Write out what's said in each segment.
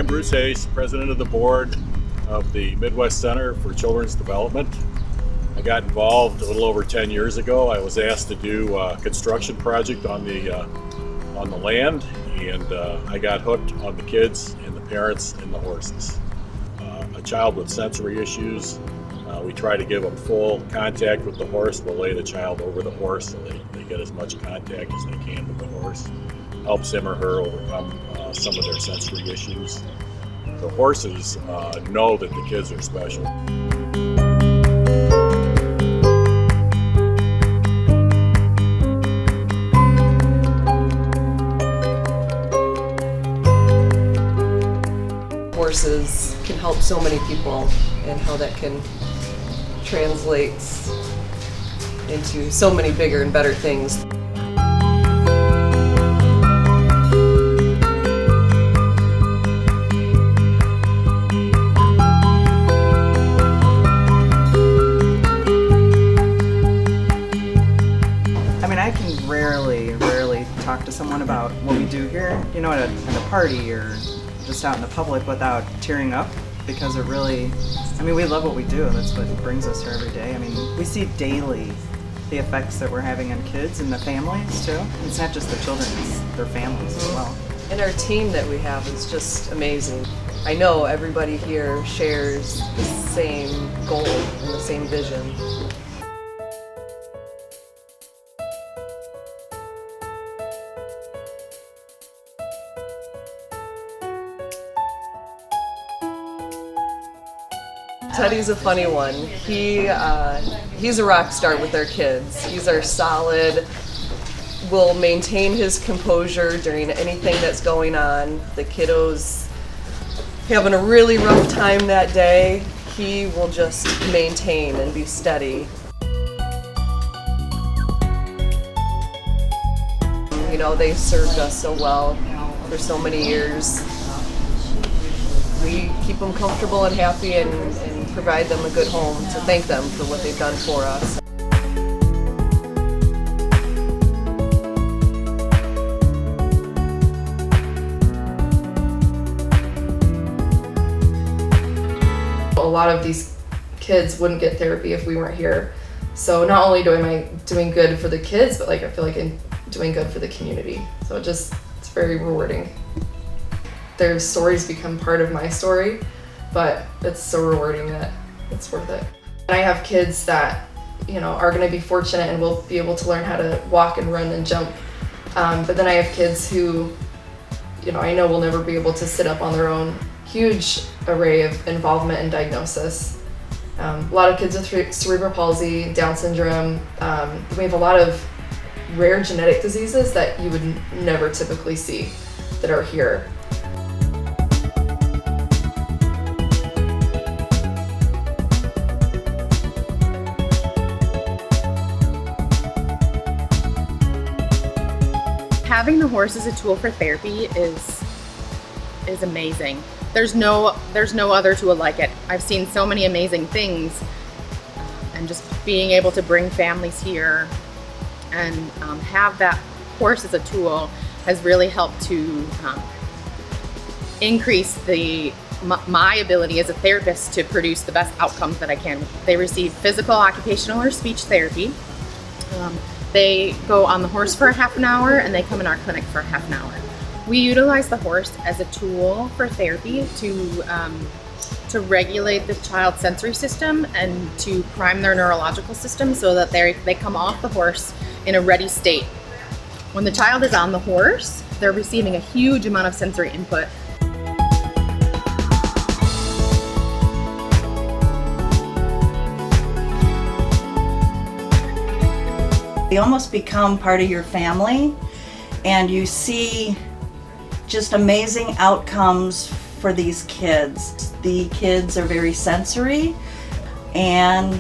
I'm Bruce Hayes, president of the board of the Midwest Center for Children's Development. I got involved a little over 10 years ago. I was asked to do a construction project on the land, and I got hooked on the kids and the parents and the horses. A child with sensory issues, we try to give them full contact with the horse. We'll lay the child over the horse so they get as much contact as they can with the horse. Helps him or her overcome some of their sensory issues. The horses know that the kids are special. Horses can help so many people, and how that can translate into so many bigger and better things. I mean, I can rarely talk to someone about what we do here, you know, at a party or just out in the public without tearing up, because it really, I mean, we love what we do. That's what brings us here every day. I mean, we see daily the effects that we're having on kids and the families too. It's not just the children, it's their families as well. And our team that we have is just amazing. I know everybody here shares the same goal and the same vision. Teddy's a funny one. He's a rock star with our kids. He's our solid, will maintain his composure during anything that's going on. The kiddos having a really rough time that day, he will just maintain and be steady. You know, they served us so well for so many years. We keep them comfortable and happy and provide them a good home to thank them for what they've done for us. A lot of these kids wouldn't get therapy if we weren't here. So not only am I doing good for the kids, but I feel like I'm doing good for the community. So it's very rewarding. Their stories become part of my story, but it's so rewarding that it's worth it. And I have kids that, you know, are gonna be fortunate and will be able to learn how to walk and run and jump. But then I have kids who, you know, I know will never be able to sit up on their own. Huge array of involvement and diagnosis. A lot of kids with cerebral palsy, Down syndrome. We have a lot of rare genetic diseases that you would never typically see that are here. Having the horse as a tool for therapy is amazing. There's no other tool like it. I've seen so many amazing things, and just being able to bring families here and have that horse as a tool has really helped to increase my ability as a therapist to produce the best outcomes that I can. They receive physical, occupational, or speech therapy. They go on the horse for a half an hour, and they come in our clinic for a half an hour. We utilize the horse as a tool for therapy to regulate the child's sensory system and to prime their neurological system so that they come off the horse in a ready state. When the child is on the horse, they're receiving a huge amount of sensory input. They almost become part of your family, and you see just amazing outcomes for these kids. The kids are very sensory, and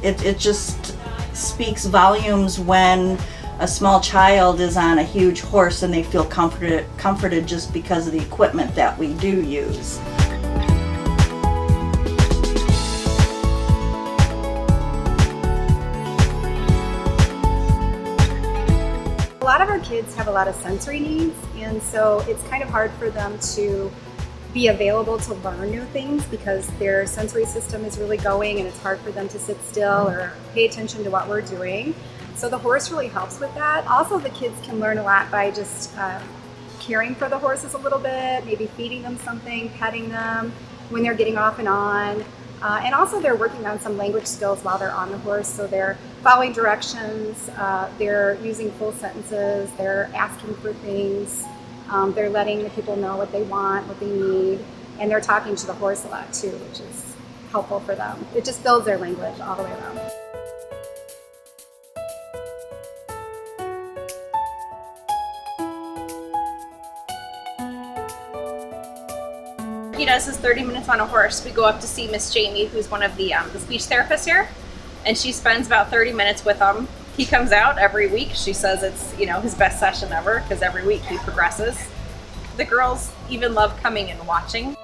it just speaks volumes when a small child is on a huge horse and they feel comforted just because of the equipment that we do use. A lot of our kids have a lot of sensory needs, and so it's kind of hard for them to be available to learn new things because their sensory system is really going and it's hard for them to sit still or pay attention to what we're doing. So the horse really helps with that. Also, the kids can learn a lot by just caring for the horses a little bit, maybe feeding them something, petting them when they're getting off and on. And also they're working on some language skills while they're on the horse. So they're following directions, they're using full sentences, they're asking for things, they're letting the people know what they want, what they need, and they're talking to the horse a lot too, which is helpful for them. It just builds their language all the way around. He does his 30 minutes on a horse. We go up to see Miss Jamie, who's one of the speech therapists here, and she spends about 30 minutes with him. He comes out every week. She says it's, you know, his best session ever because every week he progresses. The girls even love coming and watching.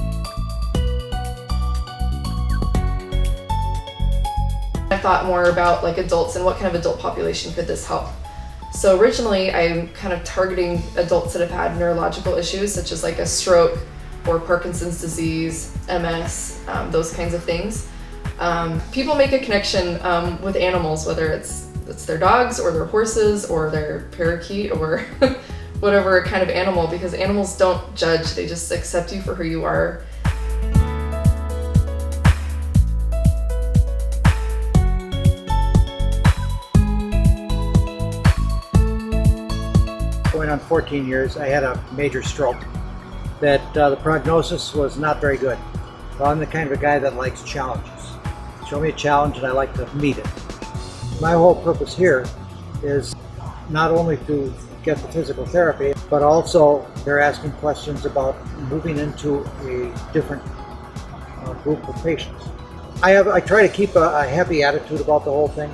I thought more about like adults and what kind of adult population could this help. So originally I'm kind of targeting adults that have had neurological issues such as like a stroke or Parkinson's disease, MS, those kinds of things. People make a connection with animals, whether it's their dogs or their horses or their parakeet or whatever kind of animal, because animals don't judge, they just accept you for who you are. Going on 14 years, I had a major stroke that the prognosis was not very good. So I'm the kind of a guy that likes challenges. Show me a challenge and I like to meet it. My whole purpose here is not only to get the physical therapy, but also they're asking questions about moving into a different group of patients. I try to keep a happy attitude about the whole thing.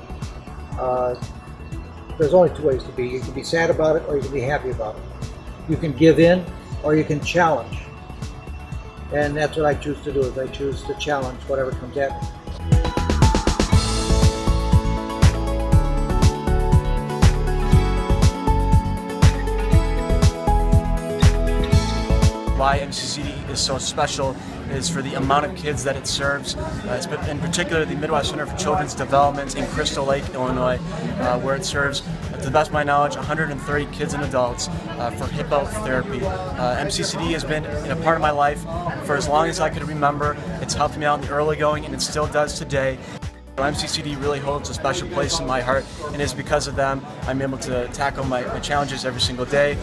There's only two ways to be. You can be sad about it or you can be happy about it. You can give in or you can challenge. And that's what I choose to do, is I choose to challenge whatever comes at me. Why MCCD is so special is for the amount of kids that it serves, in particular the Midwest Center for Children's Development in Crystal Lake, Illinois, where it serves, to the best of my knowledge, 130 kids and adults for hippo therapy. MCCD has been a part of my life for as long as I could remember. It's helped me out in the early going and it still does today. MCCD really holds a special place in my heart, and it's because of them I'm able to tackle my challenges every single day.